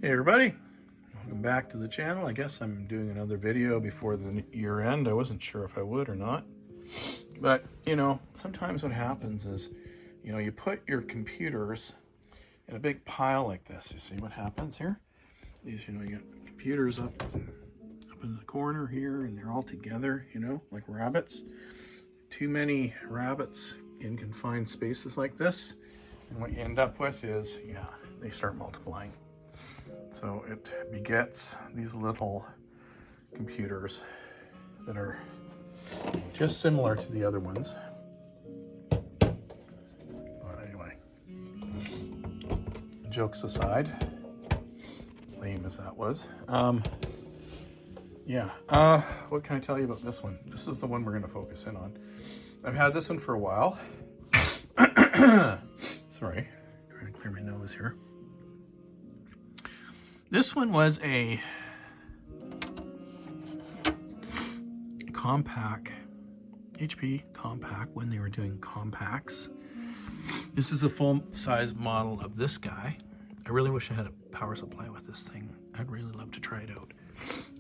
Hey everybody, welcome back to the channel. I guess I'm doing another video before the year end. I wasn't sure if I would or not, but sometimes what happens is you put your computers in a big pile like this. You see what happens here? These you got computers up in the corner here, and they're all together, like rabbits. Too many rabbits in confined spaces like this, and what you end up with is they start multiplying. So it begets these little computers that are just similar to the other ones. But anyway, jokes aside, lame as that was, what can I tell you about this one? This is the one we're going to focus in on. I've had this one for a while. Sorry, trying to clear my nose here. This one was a Compaq, HP Compaq, when they were doing Compaqs. This is a full-size model of this guy. I really wish I had a power supply with this thing. I'd really love to try it out.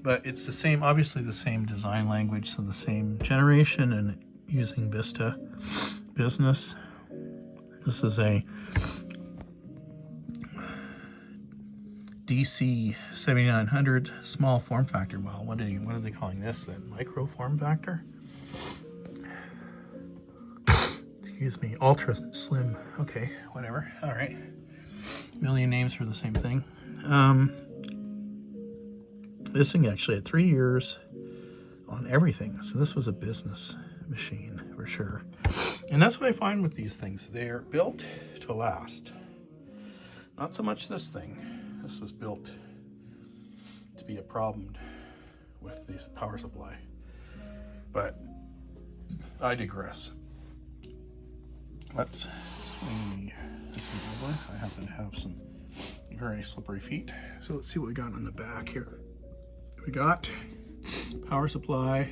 But it's the same, obviously the same design language, so the same generation, and using Vista business. This is a dc7900 small form factor. Well, what are they calling this then? Micro form factor? Excuse me, ultra slim. Okay, whatever. All right. Million names for the same thing. This thing actually had 3 years on everything. So this was a business machine for sure. And that's what I find with these things. They're built to last. Not so much this thing. This was built to be a problem with the power supply. But I digress. Let's swing this one over. I happen to have some very slippery feet. So let's see what we got on the back here. We got power supply,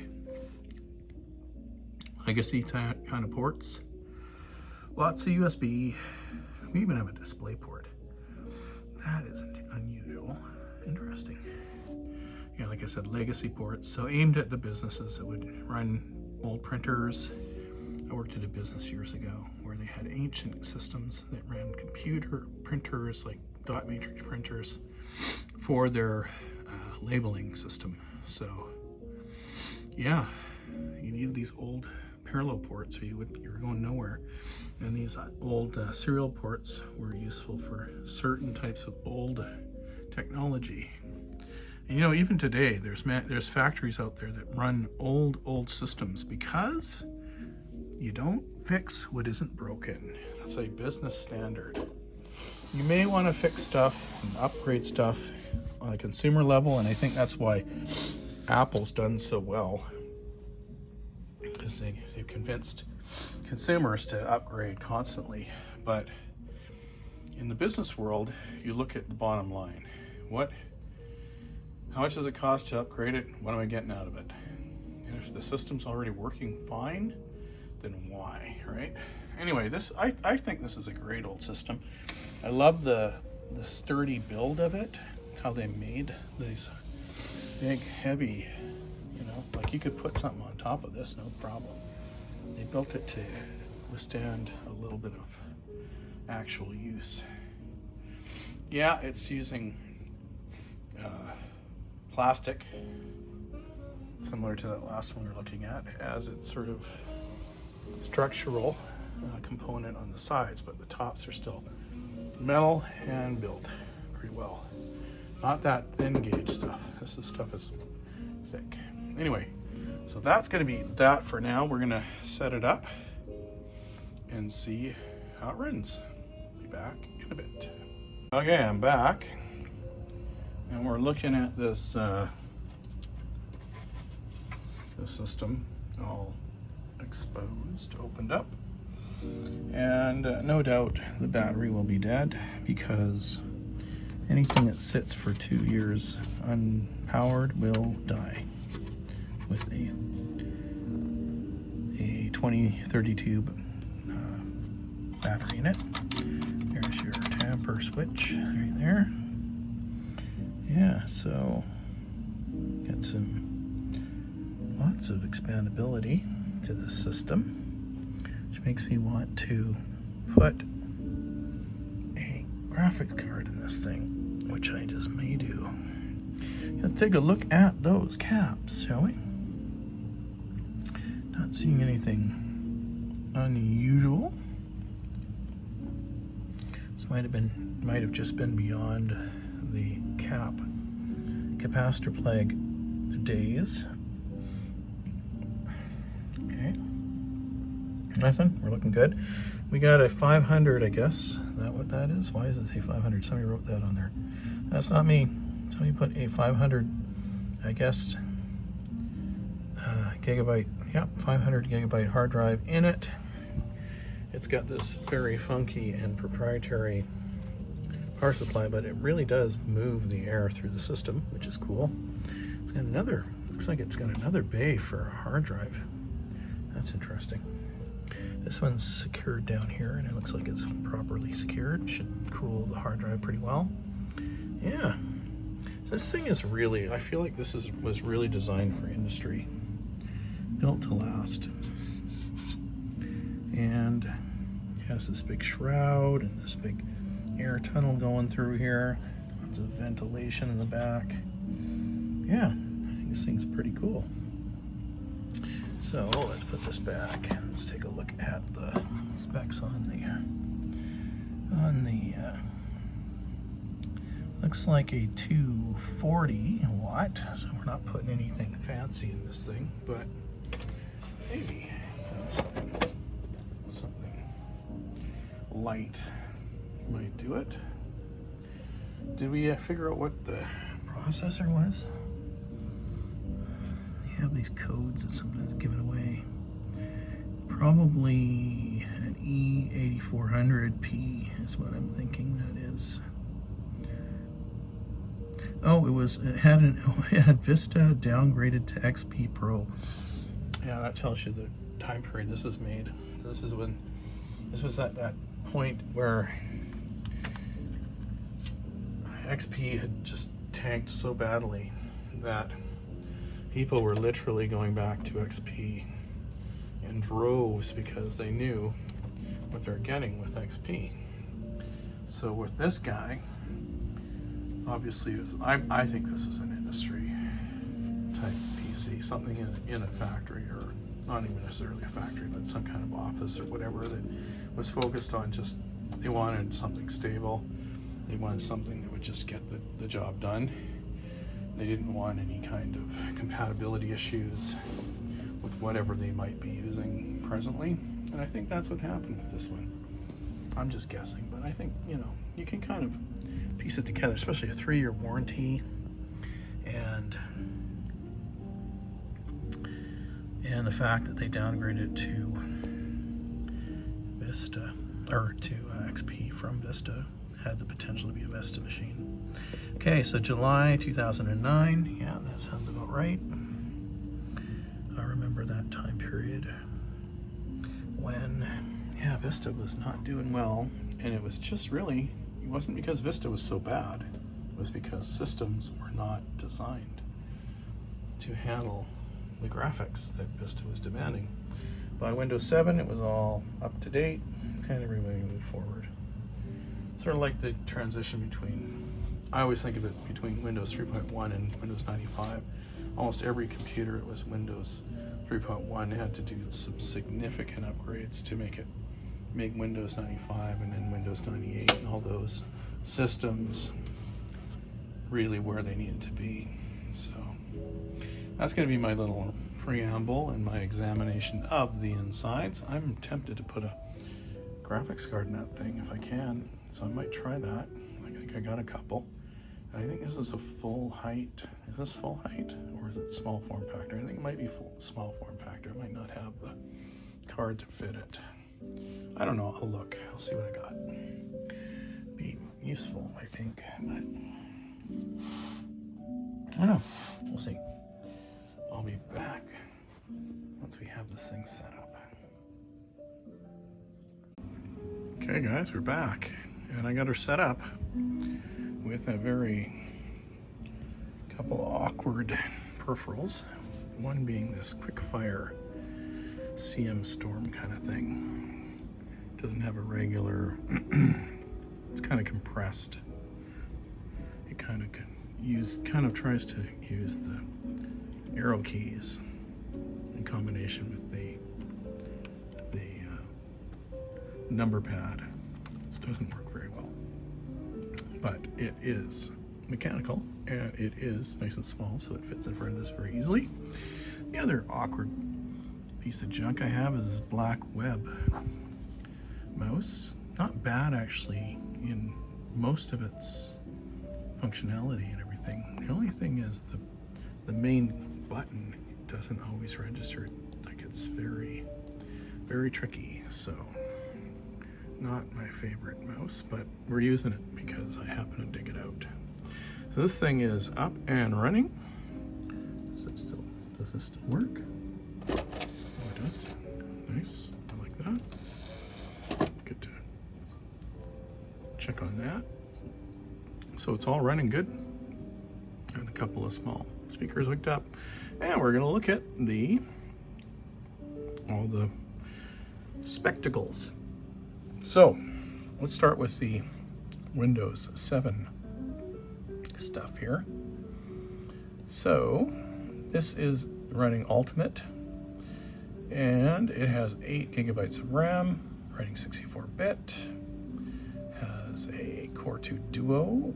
legacy kind of ports, lots of USB. We even have a display port. That is unusual. Interesting. Yeah, like I said, legacy ports. So aimed at the businesses that would run old printers. I worked at a business years ago where they had ancient systems that ran computer printers, like dot matrix printers, for their labeling system. So yeah, you needed these old parallel ports, or you were going nowhere. And these old serial ports were useful for certain types of old technology. And even today, there's factories out there that run old systems because you don't fix what isn't broken. That's a business standard. You may want to fix stuff and upgrade stuff on a consumer level, and I think that's why Apple's done so well, because they've convinced consumers to upgrade constantly. But in the business world, you look at the bottom line. How much does it cost to upgrade it? What am I getting out of it? And if the system's already working fine, then why, right? Anyway, I think this is a great old system. I love the sturdy build of it, how they made these big, heavy, like you could put something on top of this, no problem. They built it to withstand a little bit of actual use. Yeah, it's using plastic, similar to that last one we're looking at, as its sort of structural component on the sides, but the tops are still metal and built pretty well. Not that thin gauge stuff. This stuff is thick. Anyway, so that's going to be that for now. We're going to set it up and see how it runs. Be back in a bit. Okay, I'm back, and we're looking at this this system all exposed, opened up, and no doubt the battery will be dead, because anything that sits for 2 years unpowered will die with a 2032 battery in it. There's your tamper switch right there. So got lots of expandability to this system, which makes me want to put a graphics card in this thing, which I just may do. Let's take a look at those caps, shall we? Not seeing anything unusual. This might have just been beyond the capacitor plug days. Okay, nothing. We're looking good. We got a 500, I guess. Is that what that is? Why does it say 500? Somebody wrote that on there. That's not me. Somebody put a 500, I guess, gigabyte. Yep, 500 gigabyte hard drive in it. It's got this very funky and proprietary power supply, but it really does move the air through the system, which is cool. It's got another, looks like it's got another bay for a hard drive. That's interesting. This one's secured down here, and it looks like it's properly secured. Should cool the hard drive pretty well. Yeah, this thing is really, I feel like this was really designed for industry, built to last. And it has this big shroud and this big air tunnel going through here. Lots of ventilation in the back. Yeah, I think this thing's pretty cool. So let's put this back and let's take a look at the specs on the looks like a 240 watt. So we're not putting anything fancy in this thing, but maybe something light might do it. Did we figure out what the processor was? They have these codes that sometimes give it away. Probably an E8400P is what I'm thinking that is. Oh, it had Vista downgraded to XP Pro. Yeah, that tells you the time period this was made. This was at that point where XP had just tanked so badly that people were literally going back to XP in droves because they knew what they're getting with XP. So with this guy, obviously, I think this was an industry type PC, something in a factory, or not even necessarily a factory, but some kind of office or whatever that was focused on just, they wanted something stable. They wanted something that would just get the job done. They didn't want any kind of compatibility issues with whatever they might be using presently. And I think that's what happened with this one. I'm just guessing, but I think, you know, you can kind of piece it together, especially a 3-year warranty and the fact that they downgraded to Vista, or to XP from Vista, had the potential to be a Vista machine. Okay, so July 2009, yeah, that sounds about right. I remember that time period when, yeah, Vista was not doing well, and it was just really, it wasn't because Vista was so bad, it was because systems were not designed to handle the graphics that Vista was demanding. By Windows 7, it was all up to date, and everybody moved forward. Sort of like the transition between, I always think of it between Windows 3.1 and Windows 95. Almost every computer, it was Windows 3.1. They had to do some significant upgrades to make Windows 95 and then Windows 98 and all those systems really where they needed to be. So that's going to be my little preamble and my examination of the insides. I'm tempted to put a graphics card in that thing if I can, so I might try that. I think I got a couple. I think this is a full height. Is this full height or is it small form factor? I think it might be small form factor. It might not have the card to fit it. I don't know. I'll look. I'll see what I got. Be useful, I think, but I don't know. We'll see. I'll be back once we have this thing set up. Okay, guys, we're back, and I got her set up with a very couple of awkward peripherals. One being this quick fire CM Storm kind of thing. Doesn't have a regular, it's kind of compressed. It kind of tries to use the arrow keys in combination with the number pad. This doesn't work very well, but it is mechanical and it is nice and small, so it fits in front of this very easily. The other awkward piece of junk I have is this black web mouse. Not bad actually in most of its functionality and everything. The only thing is the main button doesn't always register. Like, it's very, very tricky. So not my favorite mouse, but we're using it because I happen to dig it out. So this thing is up and running. Does this still work? Oh, it does. Nice. I like that. Good to check on that. So it's all running good. And a couple of small speakers hooked up. And we're gonna look at all the spectacles. So let's start with the Windows 7 stuff here. So this is running Ultimate, and it has 8 gigabytes of RAM, running 64-bit, has a Core 2 Duo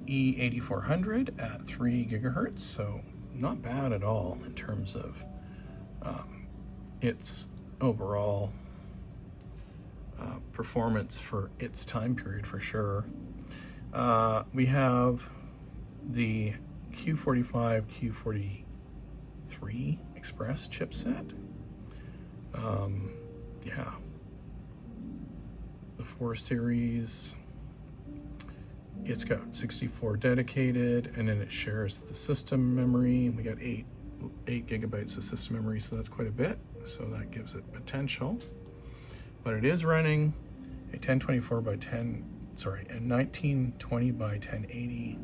E8400 at 3 gigahertz, so not bad at all in terms of its overall performance for its time period, for sure. We have the Q45, Q43 Express chipset. Yeah, the 4 series. It's got 64 dedicated, and then it shares the system memory. We got 8 gigabytes of system memory, so that's quite a bit. So that gives it potential. But it is running a 1024 by 10, sorry, a 1920 by 1080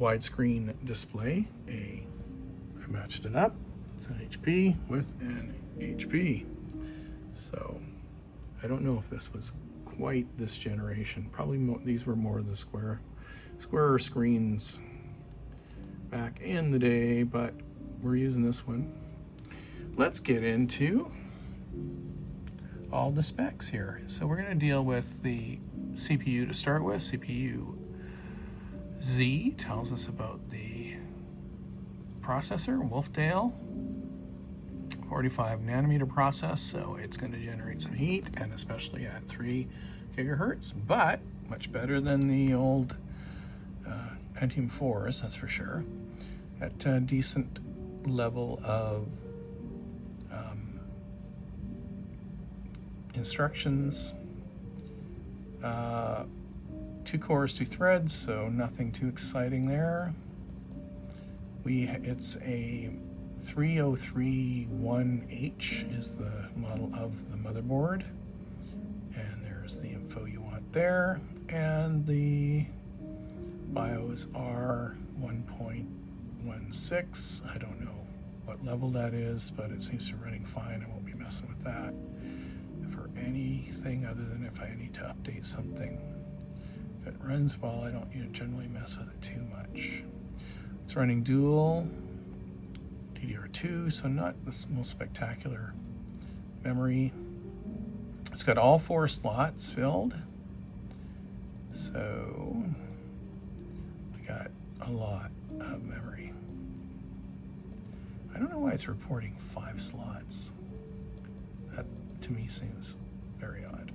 widescreen display. I matched it up. It's an HP with an HP. So I don't know if this was quite this generation. Probably these were more the square screens back in the day, but we're using this one. Let's get into all the specs here. So we're going to deal with the CPU to start with. CPU Z tells us about the processor, Wolfdale, 45 nanometer process, so it's going to generate some heat, and especially at 3 gigahertz, but much better than the old Pentium 4s, that's for sure. At a decent level of instructions. 2 cores, 2 threads, so nothing too exciting there. It's a 3031H is the model of the motherboard, and there's the info you want there, and the BIOS are 1.16. I don't know what level that is, but it seems to be running fine. I won't be messing with that for anything other than if I need to update something. If it runs well, I don't generally mess with it too much. It's running dual DDR2, so not the most spectacular memory. It's got all 4 slots filled, so we got a lot of memory. I don't know why it's reporting 5 slots. That to me seems very odd.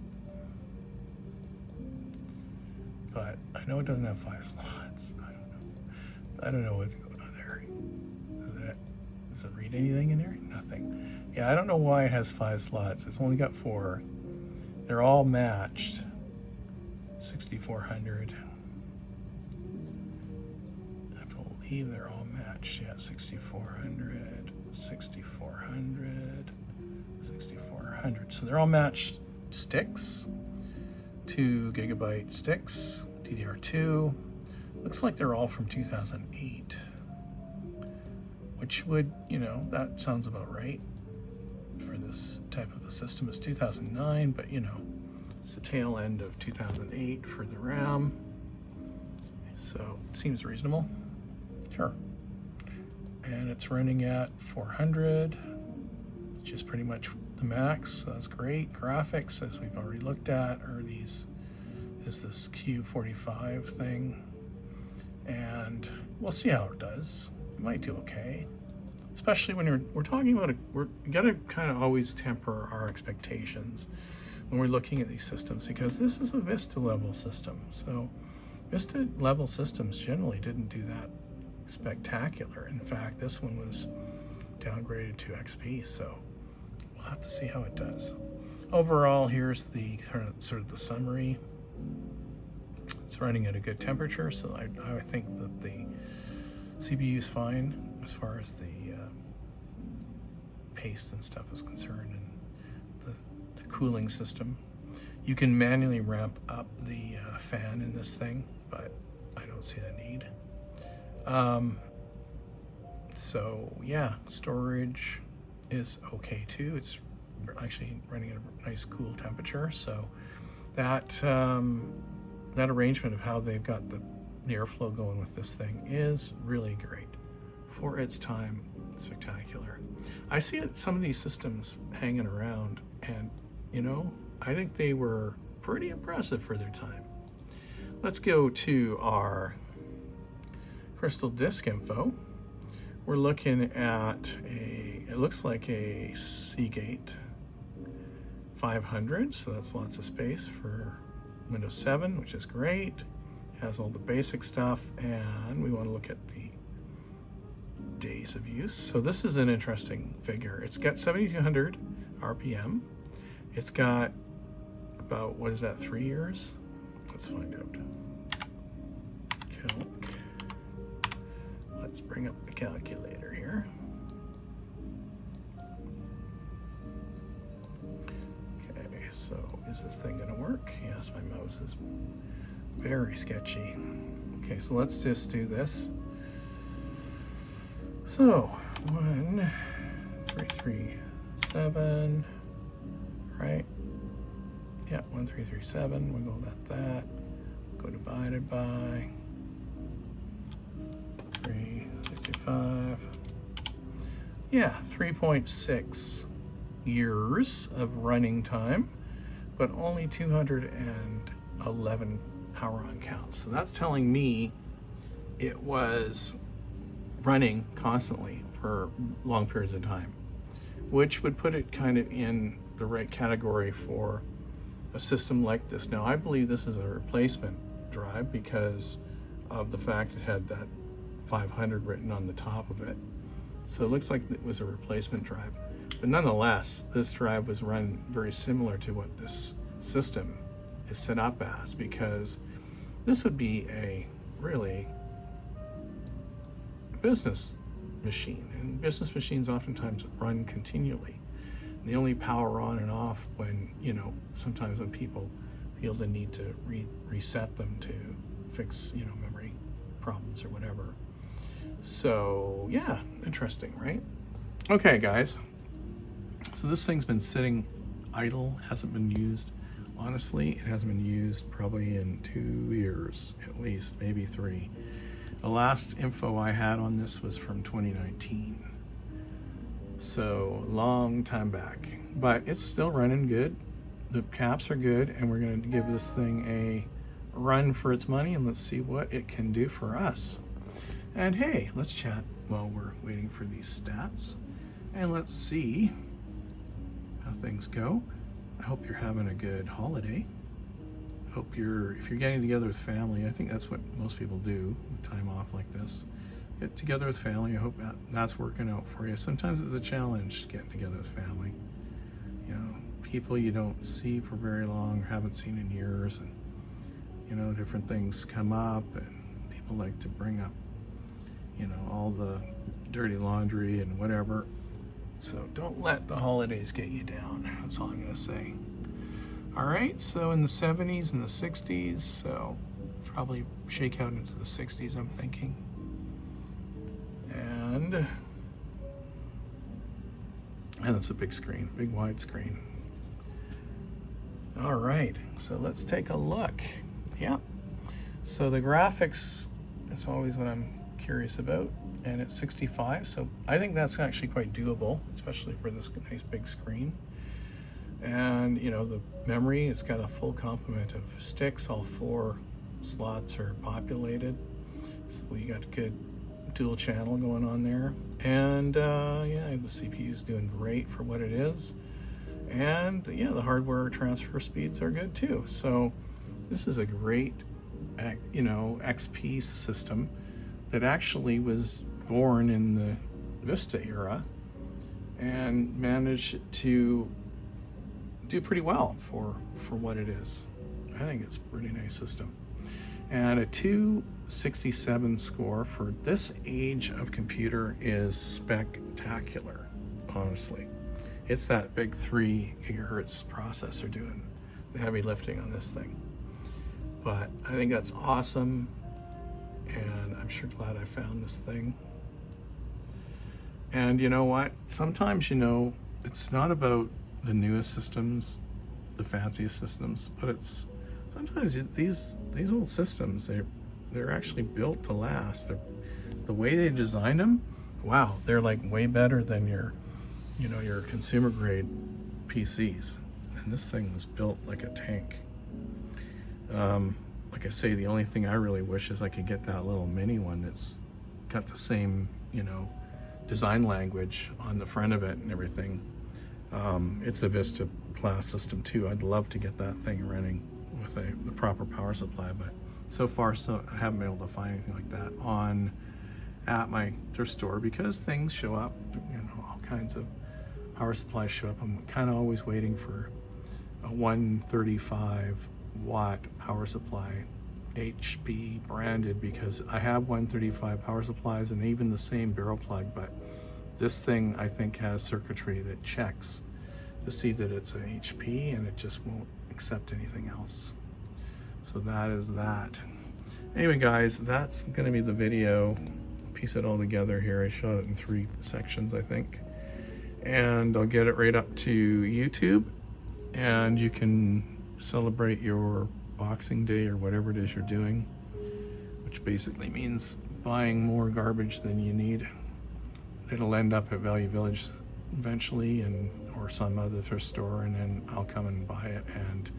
But I know it doesn't have 5 slots. I don't know what's going on there. Does it read anything in there? Nothing. Yeah, I don't know why it has 5 slots. It's only got 4. They're all matched. 6400. I believe they're all matched. Yeah, 6400, 6400, 6400. So they're all matched sticks. 2 gigabyte sticks, DDR2. Looks like they're all from 2008, which would, you know, that sounds about right for this type of a system. It's 2009, but you know, it's the tail end of 2008 for the RAM. So it seems reasonable. Sure. And it's running at 400, which is pretty much the max. So that's great. Graphics, as we've already looked at, are these, is this Q45 thing. And we'll see how it does. It might do okay. Especially when we're talking about we gotta kind of always temper our expectations when we're looking at these systems, because this is a Vista level system. So Vista level systems generally didn't do that spectacular. In fact, this one was downgraded to XP, so we'll have to see how it does. Overall, here's the sort of the summary. It's running at a good temperature, so I think that the CPU is fine as far as the paste and stuff is concerned, and the cooling system. You can manually ramp up the fan in this thing, but I don't see the need. So yeah, storage is okay too. It's actually running at a nice cool temperature, so that that arrangement of how they've got the airflow going with this thing is really great for its time. Spectacular. I see some of these systems hanging around, and you know, I think they were pretty impressive for their time. Let's go to our crystal disk info. We're looking at it looks like a Seagate 500, so that's lots of space for Windows 7, which is great. Has all the basic stuff, and we want to look at the days of use. So this is an interesting figure. It's got 7,200 RPM. It's got about, what is that, 3 years? Let's find out. Calc. Let's bring up the calculator here. Okay, so is this thing gonna work? Yes, my mouse is very sketchy. Okay, so let's just do this. So 1337, right? Yeah, 1337. We'll go at that. Go divided by 365. Yeah, 3.6 years of running time, but only 211 power on count. So that's telling me it was running constantly for long periods of time, which would put it kind of in the right category for a system like this. Now, I believe this is a replacement drive because of the fact it had that 500 written on the top of it. So it looks like it was a replacement drive. But nonetheless, this drive was run very similar to what this system is set up as, because this would be a really business machine, and business machines oftentimes run continually. They only power on and off when, you know, sometimes when people feel the need to reset them to fix, you know, memory problems or whatever. So yeah, interesting, right? Okay, guys. So this thing's been sitting idle, hasn't been used. Honestly, it hasn't been used probably in 2 years, at least, maybe 3. The last info I had on this was from 2019. So long time back, but it's still running good. The caps are good, and we're going to give this thing a run for its money, and let's see what it can do for us. And hey, let's chat while we're waiting for these stats, and let's see how things go. I hope you're having a good holiday. Hope if you're getting together with family, I think that's what most people do with time off like this. Get together with family. I hope that's working out for you. Sometimes it's a challenge getting together with family. You know, people you don't see for very long or haven't seen in years, and you know, different things come up, and people like to bring up, you know, all the dirty laundry and whatever. So don't let the holidays get you down. That's all I'm gonna say. All right, so in the 70s and the 60s, so probably shake out into the 60s, I'm thinking. And it's a big screen, big wide screen. All right, so let's take a look. Yeah, so the graphics is always what I'm curious about, and it's 65, so I think that's actually quite doable, especially for this nice big screen. And you know, the memory, it's got a full complement of sticks. All 4 slots are populated, so we got good dual channel going on there. And yeah, the CPU is doing great for what it is. And yeah, the hardware transfer speeds are good too. So this is a great, you know, XP system that actually was born in the Vista era and managed to do pretty well for what it is. I think it's a pretty nice system. And a 267 score for this age of computer is spectacular, honestly. It's that big 3 gigahertz processor doing the heavy lifting on this thing. But I think that's awesome, and I'm sure glad I found this thing. And you know what? Sometimes, you know, it's not about the newest systems, the fanciest systems, but it's sometimes these old systems, they're actually built to last. The way they designed them, wow, they're like way better than your, you know, your consumer grade PCs. And this thing was built like a tank. Like I say, the only thing I really wish is I could get that little mini one that's got the same, you know, design language on the front of it and everything. It's a Vista class system too. I'd love to get that thing running with the proper power supply, but so far I haven't been able to find anything like that at my thrift store, because things show up, you know, all kinds of power supplies show up. I'm kind of always waiting for a 135 watt power supply, HP branded, because I have 135 power supplies and even the same barrel plug, but this thing I think has circuitry that checks to see that it's an HP, and it just won't accept anything else. So that is that. Anyway guys, that's gonna be the video. Piece it all together here. I shot it in 3 sections, I think. And I'll get it right up to YouTube, and you can celebrate your Boxing Day or whatever it is you're doing, which basically means buying more garbage than you need. It'll end up at Value Village eventually, or some other thrift store, and then I'll come and buy it and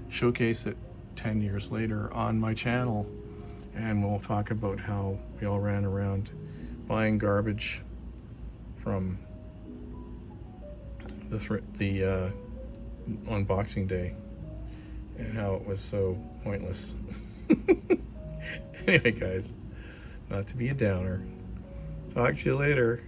showcase it 10 years later on my channel, and we'll talk about how we all ran around buying garbage from on Boxing Day, and how it was so pointless. Anyway guys, not to be a downer, talk to you later.